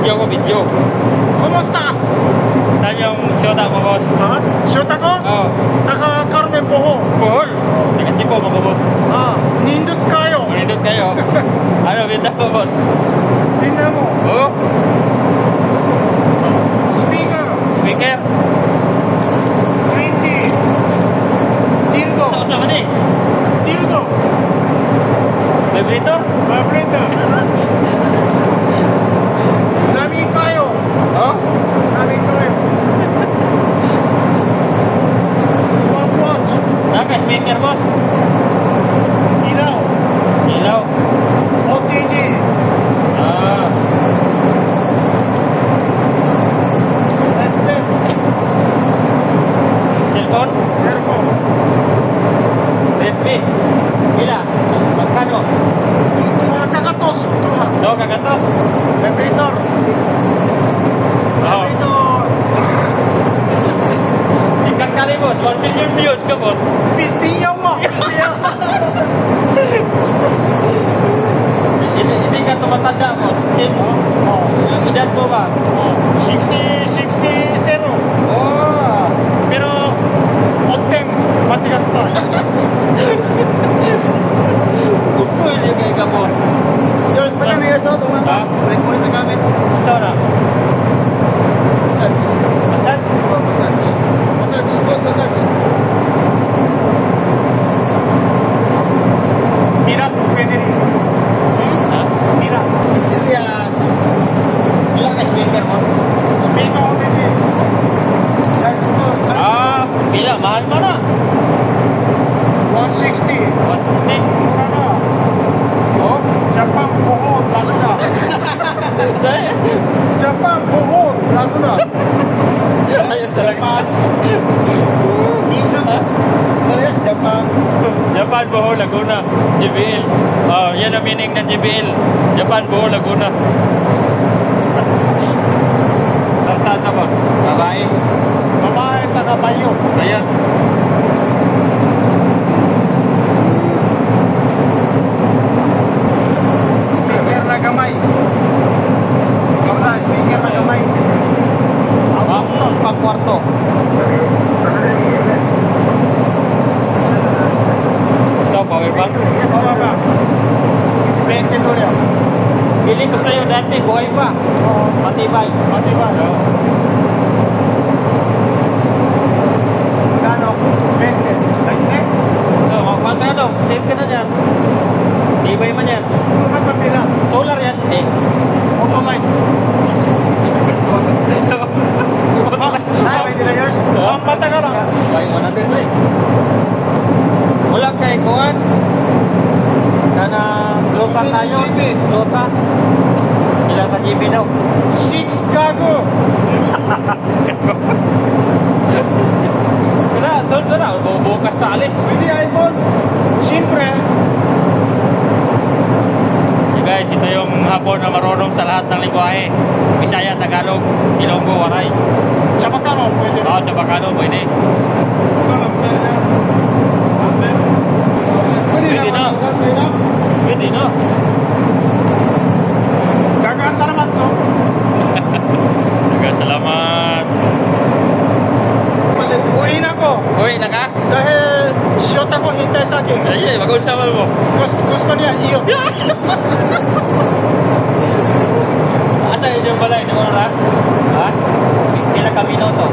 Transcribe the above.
Video ko, video. Kumusta? Saan yung shota mo, boss? Ha? Shota ko? Oo. Taga Carmen Boho. Bohol. Taga Cebu mo, boss. Nindot kayo. Manindot kayo. Ano, benta mo, boss? Tingnan mo. Oo. Speaker. Speaker. 20. Dildo. Sa man eh. Dildo. Vibrator? Vibrator. Nami kayo. Oo. Nami kayo. Smartwatch. Naka speaker, boss. Ilaw. Ilaw. OTG. Ah. Headset. Cellphone? Cellphone. Redmi. Pila? Magkano? Duha kagatos. Duha. Do, kagatos. Vibrator. Oo. Vibrator. Ikan kali, boss. 1 million views ka, boss. Pistinyaw mo. Hindi ka tumatanda, boss. Same mo. Ang edad mo ba? 67. Oh. Pero, ontem, matigas pa. Gusto hindi kayo ka, boss. George, pa kami years old, Ha? Wait mo rin gamit. Sara? Massage. Massage? Oh, massage. Massage, good massage. Mirat, pwede rin. Ha? Mirat. Serious. Ilang ka speaker mo? Speaker of this. That's good. Ah, pila. Mahal mo na. 160. 160. Mura na. Oh. Japan, buhod, Laguna. Japan, buhod, Laguna. Ayun talaga. Japan. Serious, Japan. Japan, Bohol, Laguna. JBL. Oh, yan ang meaning ng JBL. Japan, Bohol, Laguna. Saan na, boss? Babae. Babae sa kabayo. Ayan. Speaker na gamay. Wala, speaker na gamay. Ang pangkwarto. Ito, power bank. Baba ba? 20 dollar. Bili ko sa'yo dati, buhay pa. Oo. Matibay. Mati ba? Kano? 20. 20? Oh, magkano? Save ka na dyan. Tibay man yan. Doon ang kabila. Solar yan. Hindi. Automate. Ay, 20 years. Mata ka lang. Buy 100 lang. Wala kay Kuan. Kanang Lota tayo. Lota. Ilang ka GB daw? 6 gago. Wala, sol na. Bubukas sa alis. Pwede iPhone. Siyempre. Hey guys, ito yung hapon na marunong sa lahat ng lingwahe. Bisaya, Tagalog, Ilonggo, Waray. Sa Bacano, pwede Oo, sa Bacano, pwede. Pwede na. Pwede, no? Gagaan salamat to. Salamat. Uwi na ko. Uy, naka? Dahil shot ako hintay sa akin. Ay, mag-usapan mo. Gusto niya, iyo. Asa yung balay? Di mo na? Ha? Ilang kamino to?